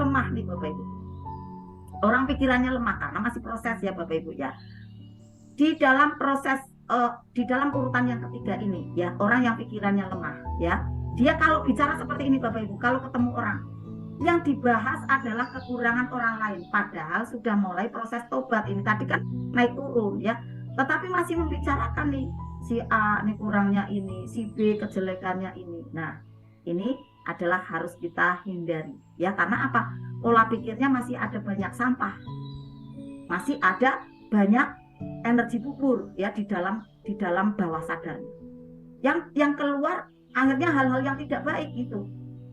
lemah nih Bapak Ibu. Orang pikirannya lemah karena masih proses ya Bapak Ibu ya. Di dalam proses di dalam urutan yang ketiga ini ya, orang yang pikirannya lemah ya, dia kalau bicara seperti ini Bapak Ibu, kalau ketemu orang yang dibahas adalah kekurangan orang lain, padahal sudah mulai proses tobat. Ini tadi kan naik turun ya, tetapi masih membicarakan nih si A nih kurangnya ini, si B kejelekannya ini. Nah ini adalah harus kita hindari ya, karena apa? Pola pikirnya masih ada banyak sampah, masih ada banyak energi bubur ya di dalam bawah sadar. Yang keluar akhirnya hal-hal yang tidak baik gitu,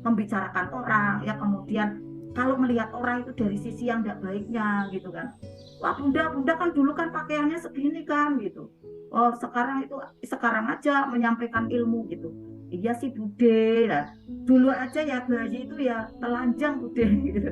membicarakan orang ya, kemudian kalau melihat orang itu dari sisi yang tidak baiknya gitu kan. Wah bunda kan dulu kan pakaiannya segini kan gitu. Oh sekarang aja menyampaikan ilmu gitu. Iya sih bude lah. Dulu aja ya bayi itu ya telanjang bude gitu.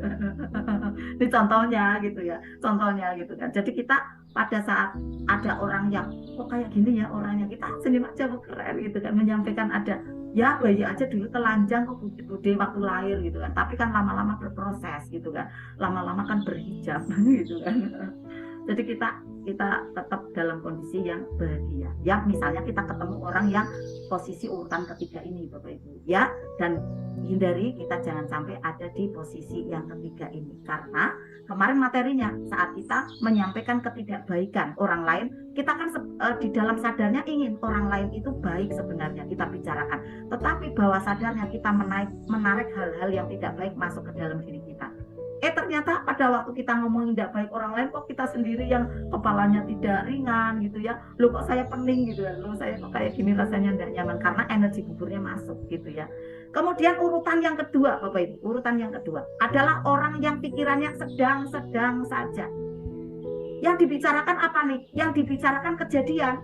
Ini contohnya gitu ya. Contohnya gitu kan. Jadi kita pada saat ada orang yang kok kayak gini ya orangnya, kita senyum aja keren gitu kan, menyampaikan ada ya bayi aja dulu telanjang kok bude waktu lahir gitu kan, tapi kan lama-lama berproses gitu kan, lama-lama kan berhijab gitu kan. Jadi kita tetap dalam kondisi yang bahagia ya. Misalnya kita ketemu orang yang posisi urutan ketiga ini Bapak Ibu ya, dan hindari kita jangan sampai ada di posisi yang ketiga ini, karena kemarin materinya saat kita menyampaikan ketidakbaikan orang lain, kita kan di dalam sadarnya ingin orang lain itu baik sebenarnya kita bicarakan, tetapi bawah sadarnya kita menarik hal-hal yang tidak baik masuk ke dalam diri kita. Ternyata pada waktu kita ngomongin tidak baik orang lain, kok kita sendiri yang kepalanya tidak ringan gitu ya, loh kok saya pening gitu ya, loh saya kok kayak gini rasanya tidak nyaman, karena energi buburnya masuk gitu ya. Kemudian urutan yang kedua Bapak Ibu, urutan yang kedua adalah orang yang pikirannya sedang saja. Yang dibicarakan apa nih? Yang dibicarakan kejadian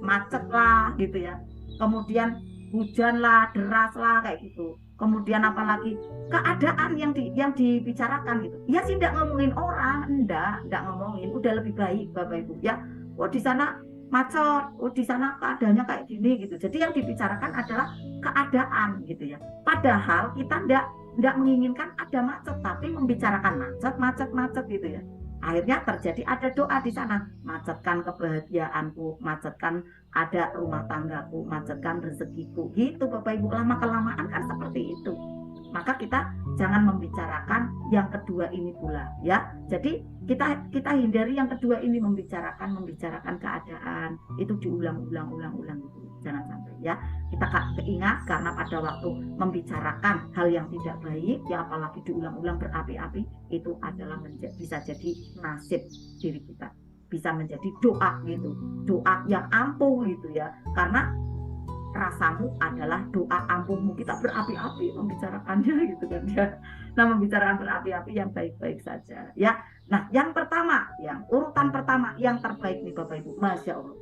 macet lah gitu ya, kemudian hujan lah, deras lah kayak gitu. Kemudian apalagi keadaan yang dibicarakan gitu. Ya sih enggak ngomongin orang, enggak ngomongin, udah lebih baik Bapak Ibu ya. Oh di sana macet, oh di sana keadaannya kayak gini gitu. Jadi yang dibicarakan adalah keadaan gitu ya. Padahal kita enggak menginginkan ada macet, tapi membicarakan macet gitu ya. Akhirnya terjadi ada doa di sana, macetkan kebahagiaanku, macetkan ada rumah tanggaku, macetkan rezekiku gitu Bapak Ibu. Lama kelamaan kan seperti itu. Maka kita jangan membicarakan yang kedua ini pula ya. Jadi kita hindari yang kedua ini, membicarakan keadaan itu diulang-ulang gitu. Jangan sampai ya. Kita ingat, karena pada waktu membicarakan hal yang tidak baik ya, apalagi diulang-ulang berapi-api, itu adalah bisa jadi nasib diri kita, bisa menjadi doa gitu, doa yang ampuh gitu ya, karena rasamu adalah doa ampuhmu. Kita berapi-api membicarakannya gitu kan ya. Nah membicarakan berapi-api yang baik-baik saja ya. Nah yang pertama, yang urutan pertama yang terbaik nih Bapak Ibu, Masya Allah,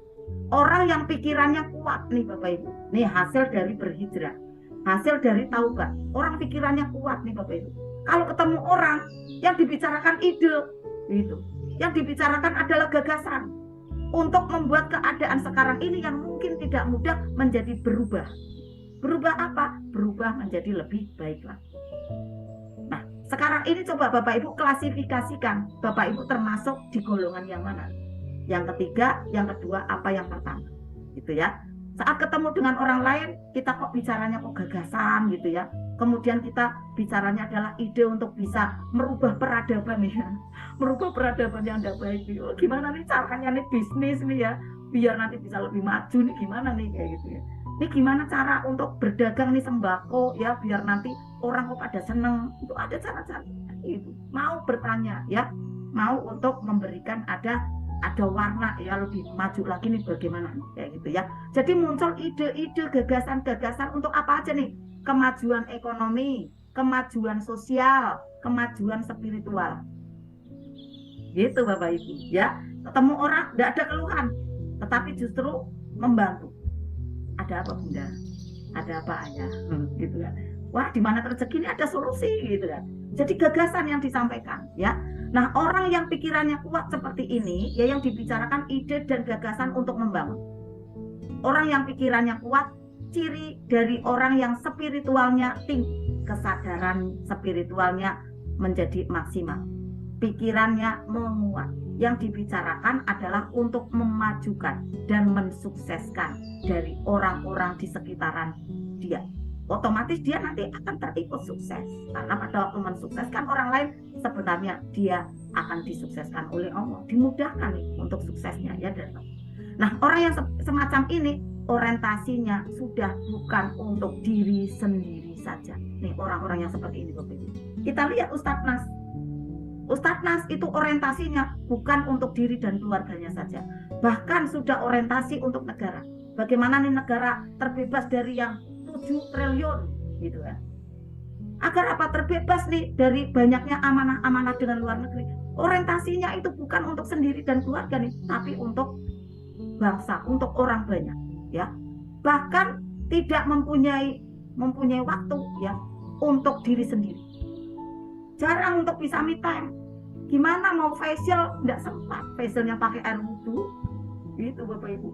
orang yang pikirannya kuat nih Bapak Ibu, nih hasil dari berhijrah, hasil dari taubat. Orang pikirannya kuat nih Bapak Ibu, kalau ketemu orang yang dibicarakan ide gitu, yang dibicarakan adalah gagasan untuk membuat keadaan sekarang ini yang mungkin tidak mudah menjadi berubah. Berubah apa? Berubah menjadi lebih baik lagi. Nah, sekarang ini coba Bapak Ibu klasifikasikan, Bapak Ibu termasuk di golongan yang mana? Yang ketiga, yang kedua, apa yang pertama? Gitu ya. Saat ketemu dengan orang lain, kita kok bicaranya kok gagasan gitu ya. Kemudian kita bicaranya adalah ide untuk bisa merubah peradaban nih ya. Merubah peradaban yang tidak baik. Oh, gimana nih caranya nih bisnis nih ya, biar nanti bisa lebih maju nih, gimana nih kayak gitu ya. Ini gimana cara untuk berdagang nih sembako ya, biar nanti orang kok pada seneng. Itu ada cara-cara itu. Mau bertanya ya, mau untuk memberikan ada warna ya, lebih maju lagi nih bagaimana nih kayak gitu ya. Jadi muncul ide-ide, gagasan-gagasan untuk apa aja nih? Kemajuan ekonomi, kemajuan sosial, kemajuan spiritual. Gitu Bapak Ibu ya. Ketemu orang tidak ada keluhan, tetapi justru membantu. Ada apa Bunda? Ada apa Ayah? Gitu kan. Wah, di mana rezeki ini ada solusi gitu kan. Jadi gagasan yang disampaikan ya. Nah, orang yang pikirannya kuat seperti ini ya, yang dibicarakan ide dan gagasan untuk membangun. Orang yang pikirannya kuat, ciri dari orang yang spiritualnya tinggi, kesadaran spiritualnya menjadi maksimal. Pikirannya menguat. Yang dibicarakan adalah untuk memajukan dan mensukseskan dari orang-orang di sekitaran dia. Otomatis dia nanti akan terikut sukses. Karena pada waktu mensukseskan orang lain, sebenarnya dia akan disukseskan oleh Allah. Dimudahkan untuk suksesnya ya. Nah, orang yang semacam ini orientasinya sudah bukan untuk diri sendiri saja. Nih, orang-orang yang seperti ini, Bapak Ibu. Kita lihat Ustadz Nas. Ustadz Nas itu orientasinya bukan untuk diri dan keluarganya saja. Bahkan sudah orientasi untuk negara. Bagaimana nih negara terbebas dari yang 7 triliun gitu kan. Agar apa? Terbebas nih dari banyaknya amanah-amanah dengan luar negeri. Orientasinya itu bukan untuk sendiri dan keluarga nih, tapi untuk bangsa, untuk orang banyak ya. Bahkan tidak mempunyai waktu ya untuk diri sendiri. Jarang untuk bisa me time. Gimana mau facial, enggak sempat. Facialnya pakai air wudhu gitu Bapak Ibu.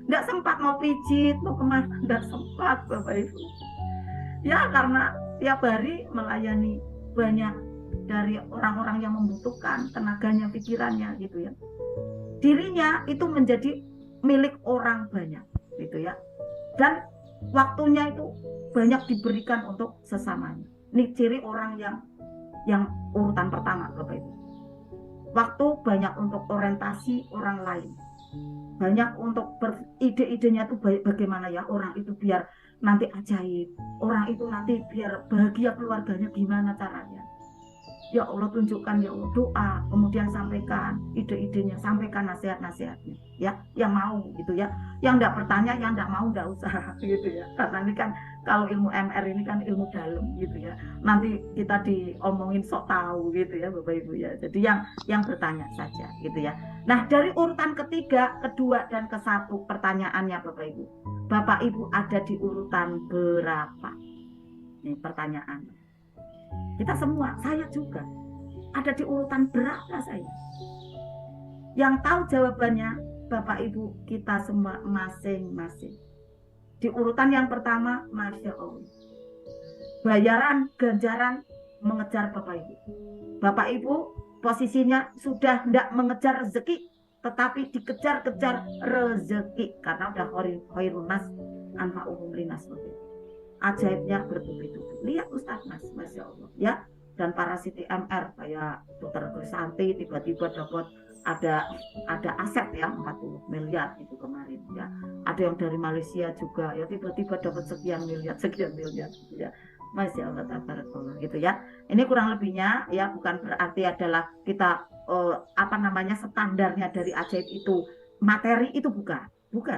Enggak sempat mau pijit, mau kemana, enggak sempat Bapak Ibu. Ya karena tiap hari melayani banyak dari orang-orang yang membutuhkan tenaganya, pikirannya gitu ya. Dirinya itu menjadi milik orang banyak gitu ya. Dan waktunya itu banyak diberikan untuk sesamanya. Ini ciri orang yang urutan pertama Bapak Ibu. Waktu banyak untuk orientasi orang lain. Banyak untuk ide-idenya tuh bagaimana ya orang itu biar nanti ajaib. Orang itu nanti biar bahagia keluarganya gimana caranya. Ya Allah tunjukkan ya Allah, doa, kemudian sampaikan ide-idenya, sampaikan nasihat-nasihatnya ya, yang mau gitu ya. Yang enggak bertanya, yang enggak mau enggak usah gitu ya. Karena ini kan kalau ilmu MR ini kan ilmu dalam gitu ya. Nanti kita diomongin sok tahu gitu ya Bapak Ibu ya. Jadi yang bertanya saja gitu ya. Nah, dari urutan ketiga, kedua dan kesatu pertanyaannya Bapak Ibu. Bapak Ibu ada di urutan berapa? Ini pertanyaannya. Kita semua, saya juga ada di urutan berapa saya? Yang tahu jawabannya Bapak Ibu kita semua masing-masing. Di urutan yang pertama, Masya Allah, bayaran, ganjaran mengejar Bapak Ibu. Bapak Ibu posisinya sudah tidak mengejar rezeki, tetapi dikejar-kejar rezeki. Karena udah khairun nas anfa'uhum linas. Ajaibnya bertubi-tubi. Lihat Ustadz Mas, Masya Allah ya. Dan para Siti MR kayak Dokter Krisanti tiba-tiba dapat ada aset ya 40 miliar itu kemarin ya. Ada yang dari Malaysia juga ya tiba-tiba dapat sekian miliar gitu ya. Masya Allah tabarakallah gitu ya. Ini kurang lebihnya ya, bukan berarti adalah kita standarnya dari ajaib itu materi, itu bukan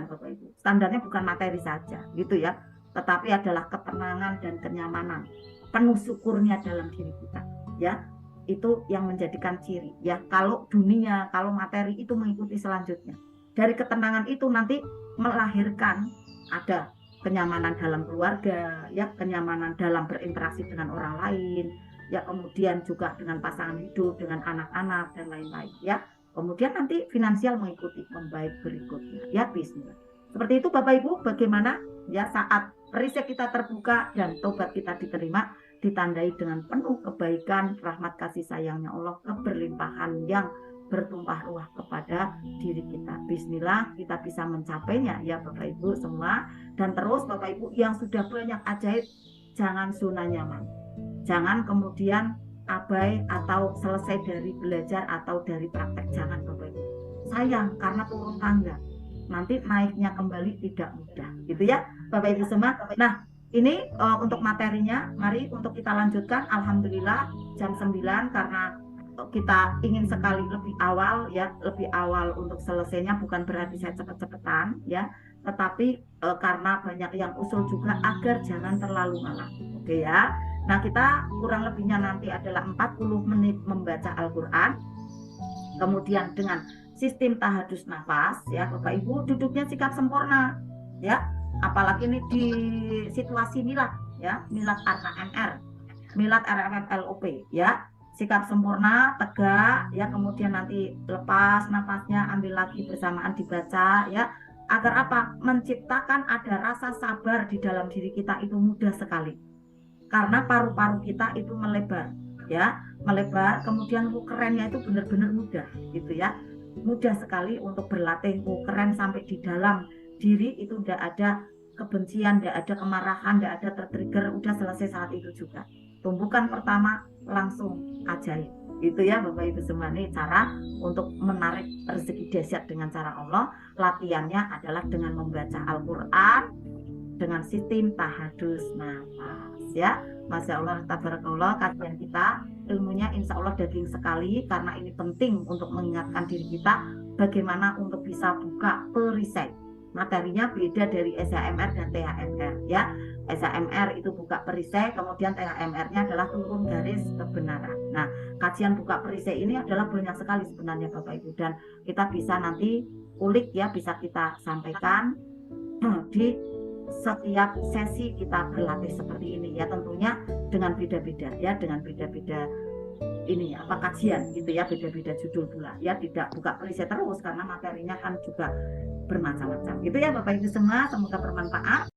Bapak Ibu. Standarnya bukan materi saja gitu ya. Tetapi adalah ketenangan dan kenyamanan, penuh syukurnya dalam diri kita ya. Itu yang menjadikan ciri ya. Kalau dunia, kalau materi itu mengikuti selanjutnya. Dari ketenangan itu nanti melahirkan ada kenyamanan dalam keluarga ya, kenyamanan dalam berinteraksi dengan orang lain ya, kemudian juga dengan pasangan hidup, dengan anak-anak dan lain-lain ya. Kemudian nanti finansial mengikuti membaik berikutnya ya. Bismillah. Seperti itu Bapak Ibu, bagaimana ya saat perisai kita terbuka dan tobat kita diterima, ditandai dengan penuh kebaikan, rahmat kasih sayangnya Allah, keberlimpahan yang bertumpah ruah kepada diri kita. Bismillah, kita bisa mencapainya ya Bapak Ibu semua. Dan terus Bapak Ibu yang sudah banyak ajaib, jangan zona nyaman. Jangan kemudian abai atau selesai dari belajar atau dari praktek. Jangan Bapak Ibu. Sayang, karena turun tangga. Nanti naiknya kembali tidak mudah gitu ya Bapak Ibu semua. Nah ini untuk materinya, mari untuk kita lanjutkan. Alhamdulillah jam 9 karena kita ingin sekali lebih awal ya, lebih awal untuk selesainya, bukan berarti saya cepet-cepetan ya, tetapi karena banyak yang usul juga agar jangan terlalu malam. Oke ya. Nah kita kurang lebihnya nanti adalah 40 menit membaca Al-Quran, kemudian dengan sistem tahadus nafas ya Bapak Ibu, duduknya sikap sempurna ya, apalagi ini di situasi milad ya, milad RMR, milad RMFLOP ya, sikap sempurna, tegak ya, kemudian nanti lepas nafasnya, ambil lagi bersamaan dibaca ya, agar apa? Menciptakan ada rasa sabar di dalam diri kita itu mudah sekali karena paru-paru kita itu melebar ya, melebar. Kemudian kerennya itu benar-benar mudah gitu ya, mudah sekali untuk berlatih. Keren sampai di dalam diri itu udah ada kebencian, udah ada kemarahan, udah ada tertrigger, udah selesai saat itu juga. Tumbukan pertama langsung ajaib. Itu ya Bapak Ibu semua, nih cara untuk menarik rezeki dahsyat dengan cara Allah. Latihannya adalah dengan membaca Al-Quran dengan sistem tahadus nafas ya. Masya Allah, tabarakallah, kajian kita ilmunya insya Allah daging sekali, karena ini penting untuk mengingatkan diri kita bagaimana untuk bisa buka perisai. Materinya beda dari SHMR dan THMR ya. SHMR itu buka perisai, kemudian THMR-nya adalah turun garis kebenaran. Nah, kajian buka perisai ini adalah banyak sekali sebenarnya Bapak Ibu, dan kita bisa nanti ulik ya, bisa kita sampaikan di setiap sesi kita berlatih seperti ini ya, tentunya dengan beda-beda ya, dengan beda-beda ini ya, apa kajian gitu ya, beda-beda judul pula ya, tidak buka perisai terus karena materinya kan juga bermacam-macam gitu ya Bapak Ibu semua. Semoga bermanfaat.